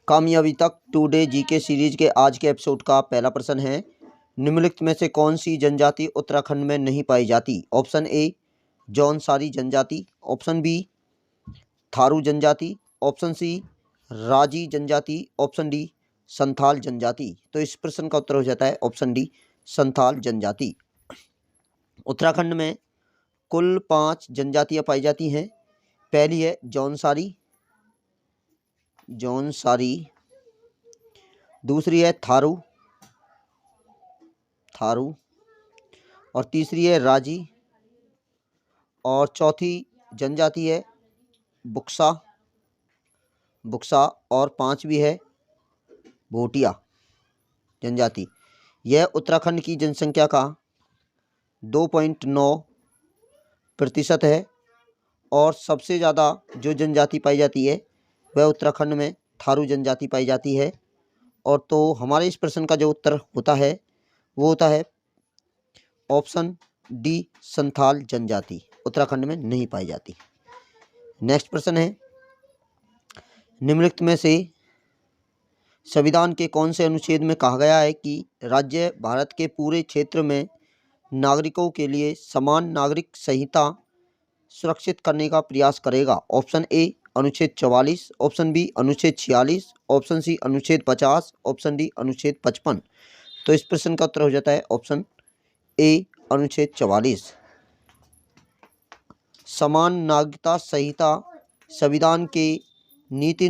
कामयाबी तक today GK series के आज के एपिसोड का पहला प्रश्न है, निम्नलिखित में से कौन सी जनजाति उत्तराखंड में नहीं पाई जाती? ऑप्शन ए जौनसारी जनजाति, ऑप्शन बी थारू जनजाति, ऑप्शन सी राजी जनजाति, ऑप्शन डी संथाल जनजाति। तो इस प्रश्न का उत्तर हो जाता है ऑप्शन डी संथाल जनजाति। उत्तराखंड में कुल 5 जनजातियां पाई जाती हैं। पहली है जौनसारी, दूसरी है थारू, और तीसरी है राजी, और चौथी जनजाति है बुक्सा, और 5वीं है भोटिया जनजाति। यह उत्तराखंड की जनसंख्या का 2.9% है और सबसे ज़्यादा जो जनजाति पाई जाती है वह उत्तराखंड में थारू जनजाति पाई जाती है। और तो हमारे इस प्रश्न का जो उत्तर होता है वो होता है ऑप्शन डी संथाल जनजाति, उत्तराखंड में नहीं पाई जाती। नेक्स्ट प्रश्न है, निम्नलिखित में से संविधान के कौन से अनुच्छेद में कहा गया है कि राज्य भारत के पूरे क्षेत्र में नागरिकों के लिए समान नागरिक संहिता सुरक्षित करने का प्रयास करेगा? ऑप्शन ए अनुच्छेद 44, ऑप्शन बी अनुच्छेद 46, ऑप्शन सी अनुच्छेद 50, ऑप्शन डी अनुच्छेद 55। तो इस प्रश्न का उत्तर हो जाता है ऑप्शन ए अनुच्छेद 44। समान नागरिकता संहिता संविधान के नीति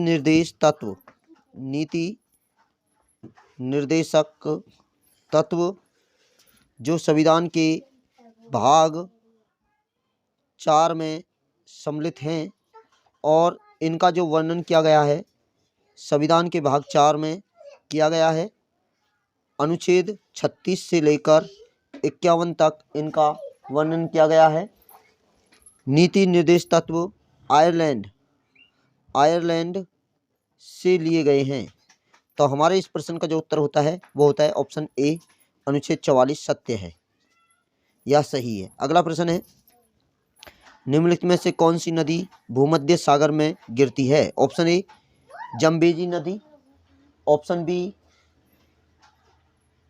निर्देशक तत्व जो संविधान के भाग 4 में सम्मिलित हैं और इनका जो वर्णन किया गया है संविधान के भाग 4 में किया गया है। अनुच्छेद 36 से लेकर 51 तक इनका वर्णन किया गया है। नीति निर्देश तत्व आयरलैंड से लिए गए हैं। तो हमारे इस प्रश्न का जो उत्तर होता है वो होता है ऑप्शन ए अनुच्छेद 44 सत्य है या सही है। अगला प्रश्न है, निम्नलिखित में से कौन सी नदी भूमध्य सागर में गिरती है? ऑप्शन ए जम्बेजी नदी, ऑप्शन बी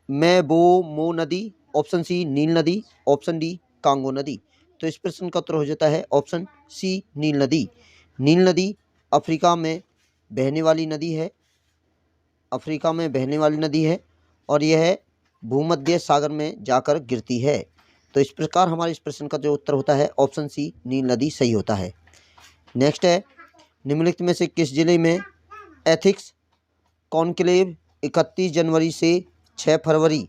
मैबोमो नदी, ऑप्शन सी नील नदी, ऑप्शन डी कांगो नदी। तो इस प्रश्न का उत्तर हो जाता है ऑप्शन सी नील नदी। नील नदी अफ्रीका में बहने वाली नदी है और यह भूमध्य सागर में जाकर गिरती है। तो इस प्रकार हमारे इस प्रश्न का जो उत्तर होता है ऑप्शन सी नील नदी सही होता है। नेक्स्ट है, निम्नलिखित में से किस जिले में एथिक्स कॉन्क्लेव 31 जनवरी से 6 फरवरी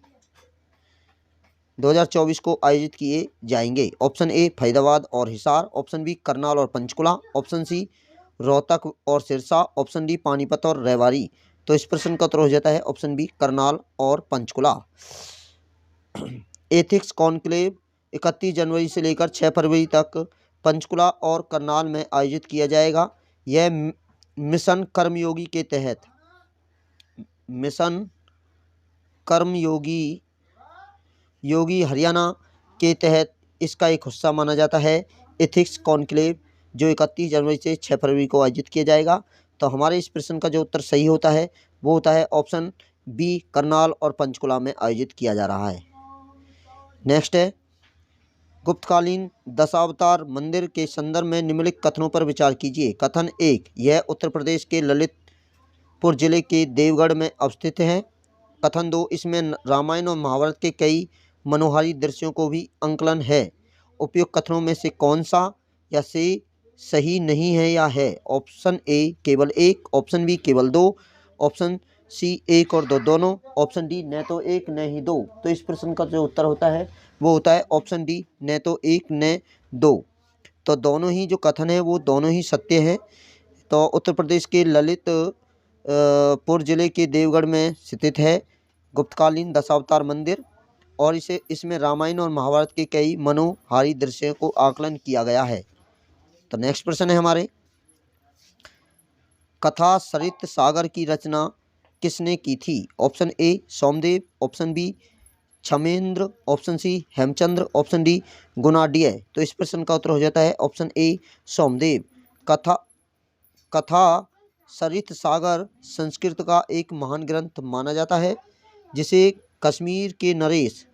2024 को आयोजित किए जाएंगे? ऑप्शन ए फरीदाबाद और हिसार, ऑप्शन बी करनाल और पंचकुला, ऑप्शन सी रोहतक और सिरसा, ऑप्शन डी पानीपत और रेवाड़ी। तो इस प्रश्न का उत्तर हो जाता है ऑप्शन बी करनाल और पंचकुला। एथिक्स कॉन्क्लेव 31 जनवरी से लेकर 6 फरवरी तक पंचकुला और करनाल में आयोजित किया जाएगा। यह मिशन कर्मयोगी हरियाणा के तहत इसका एक हिस्सा माना जाता है। एथिक्स कॉन्क्लेव जो 31 जनवरी से 6 फरवरी को आयोजित किया जाएगा। तो हमारे इस प्रश्न का जो उत्तर सही होता है वो होता है ऑप्शन बी करनाल और पंचकुला में आयोजित किया जा रहा है। नेक्स्ट है, गुप्तकालीन दशावतार मंदिर के संदर्भ में निम्नलिखित कथनों पर विचार कीजिए। कथन 1, यह उत्तर प्रदेश के ललितपुर जिले के देवगढ़ में अवस्थित है। कथन 2, इसमें रामायण और महाभारत के कई मनोहारी दृश्यों को भी अंकलन है। उपयुक्त कथनों में से कौन सा या से सही नहीं है या है? ऑप्शन ए केवल 1, ऑप्शन बी केवल 2, ऑप्शन सी 1 और 2 दोनों, ऑप्शन डी न तो 1 न ही 2। तो इस प्रश्न का जो उत्तर होता है वो होता है ऑप्शन डी न तो 1 न 2। तो दोनों ही जो कथन है वो दोनों ही सत्य है। तो उत्तर प्रदेश के ललितपुर जिले के देवगढ़ में स्थित है गुप्तकालीन दशावतार मंदिर और इसमें रामायण और महाभारत के कई मनोहारी दृश्यों को आकलन किया गया है। तो नेक्स्ट प्रश्न है हमारे, कथा सरित सागर की रचना किसने की थी? Option A Somadeva, option B Kshemendra, option C Hemachandra, option D Gunadhya. तो इस प्रश्न का उत्तर हो जाता है ऑप्शन ए सोमदेव। कथा सरित सागर संस्कृत का एक महान ग्रंथ माना जाता है, जिसे कश्मीर के नरेश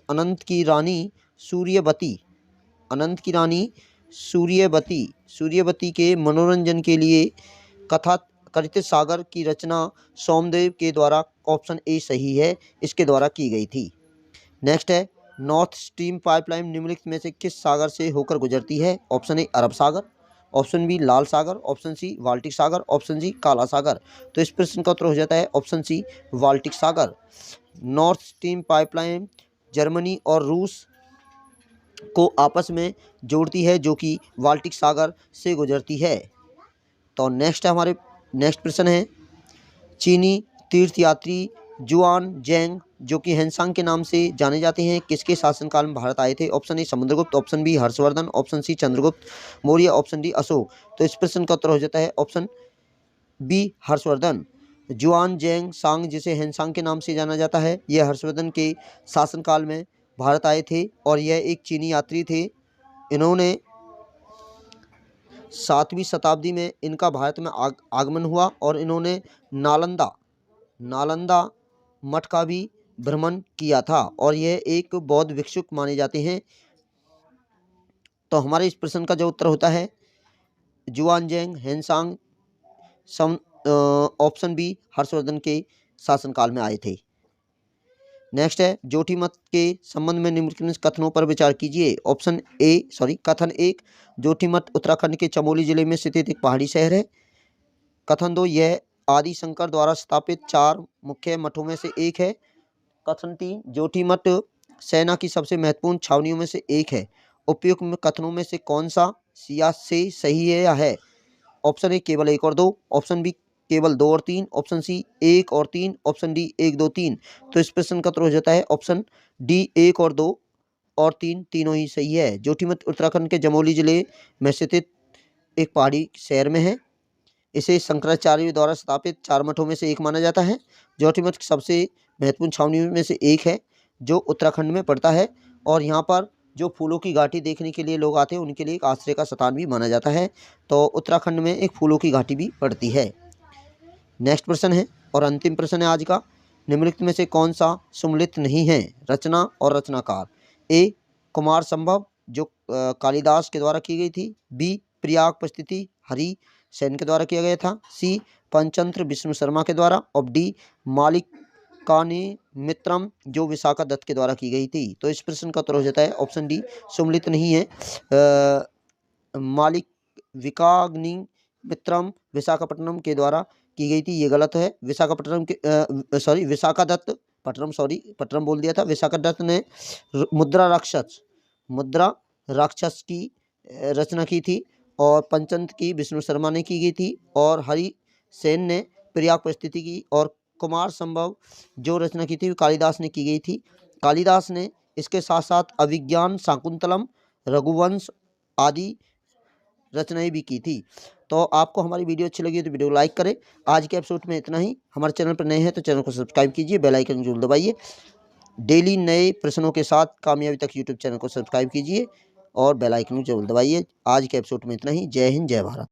अनंत की रानी सूर्यवती के मनोरंजन के लिए कथा कथित सागर की रचना सोमदेव के द्वारा, ऑप्शन ए सही है, इसके द्वारा की गई थी। नेक्स्ट है, नॉर्थ स्ट्रीम पाइपलाइन निम्नलिखित में से किस सागर से होकर गुजरती है? ऑप्शन ए अरब सागर, ऑप्शन बी लाल सागर, ऑप्शन सी बाल्टिक सागर, ऑप्शन सी काला सागर। तो इस प्रश्न का उत्तर हो जाता है ऑप्शन सी बाल्टिक सागर। नॉर्थ स्ट्रीम पाइपलाइन जर्मनी और रूस को आपस में जोड़ती है, जो कि बाल्टिक सागर से गुजरती है। तो नेक्स्ट प्रश्न है, चीनी तीर्थयात्री जुआन जैंग, जो कि हेनसांग के नाम से जाने जाते हैं, किसके शासनकाल में भारत आए थे? Option A Samudragupta, option B Harshvardhan, option C Chandragupta Maurya, option D Ashok. तो इस प्रश्न का उत्तर हो जाता है ऑप्शन बी हर्षवर्धन। जुआन जैंग सांग, जिसे हेनसांग के नाम से जाना जाता है, यह हर्षवर्धन के शासनकाल में भारत आए थे और यह एक चीनी यात्री थे। इन्होंने 7वीं शताब्दी में इनका भारत में आगमन हुआ और इन्होंने नालंदा मठ का भी भ्रमण किया था और यह एक बौद्ध भिक्षुक माने जाते हैं। तो हमारे इस प्रश्न का जो उत्तर होता है जुआनजैंग हेनसांग ऑप्शन बी हर्षवर्धन के शासनकाल में आए थे। नेक्स्ट है, जोटीमठ के संबंध में निम्नलिखित कथनों पर विचार कीजिए। कथन 1, जोटीमठ उत्तराखंड के चमोली जिले में स्थित एक पहाड़ी शहर है। कथन 2, यह आदि शंकर द्वारा स्थापित 4 मुख्य मठों में से एक है। कथन 3, जोटीमठ सेना की सबसे महत्वपूर्ण छावनियों में से एक है। उपयुक्त कथनों में से कौन सा सिया से सही है या है? ऑप्शन ए केवल 1 और 2, ऑप्शन बी केवल 2 और 3, ऑप्शन सी 1 और 3, ऑप्शन डी 1, 2, 3। तो इस प्रश्न का उत्तर हो जाता है ऑप्शन डी 1 और 2 और 3 तीनों ही सही है। जोटीमठ उत्तराखंड के चमोली जिले में स्थित एक पहाड़ी शहर में है। इसे शंकराचार्य द्वारा स्थापित 4 मठों में से एक माना जाता है। जोटीमठ की सबसे महत्वपूर्ण छावनियों में से एक है जो उत्तराखंड में पड़ता है और यहाँ पर जो फूलों की घाटी देखने के लिए लोग आते हैं उनके लिए एक आश्रय का स्थान भी माना जाता है। तो उत्तराखंड में एक फूलों की घाटी भी पड़ती है। नेक्स्ट प्रश्न है और अंतिम प्रश्न है आज का, निम्नलिखित में से कौन सा सुमेलित नहीं है? रचना और रचनाकार। ए कुमार संभव, जो कालिदास के द्वारा की गई थी। बी प्रियाग प्रस्तुति हरि सेन के द्वारा किया गया था। सी पंचतंत्र विष्णु शर्मा के द्वारा। और डी मालिकानी मित्रम, जो विशाखा दत्त के द्वारा की गई थी। तो इस प्रश्न का उत्तर हो जाता है ऑप्शन डी सुमेलित नहीं है। विकाग्नि मित्रम विशाखापट्टनम के द्वारा की गई थी, ये गलत है। विशाखा दत्त पट्टनम बोल दिया था। विशाखा दत्त ने मुद्रा राक्षस की रचना की थी और पंचतंत्र की विष्णु शर्मा ने की गई थी और हरि सेन ने प्रियाग प्रस्तुति की और कुमार संभव जो रचना की थी कालिदास ने की गई थी। कालिदास ने इसके साथ साथ अभिज्ञान, शाकुंतलम, रघुवंश आदि रचनाएं भी की थी। तो आपको हमारी वीडियो अच्छी लगी तो वीडियो लाइक करें। आज के एपिसोड में इतना ही। हमारे चैनल पर नए हैं तो चैनल को सब्सक्राइब कीजिए, बेल आइकन जरूर दबाइए। डेली नए प्रश्नों के साथ कामयाबी तक यूट्यूब चैनल को सब्सक्राइब कीजिए और बेल आइकन जरूर दबाइए। आज के एपिसोड में इतना ही। जय हिंद, जय भारत।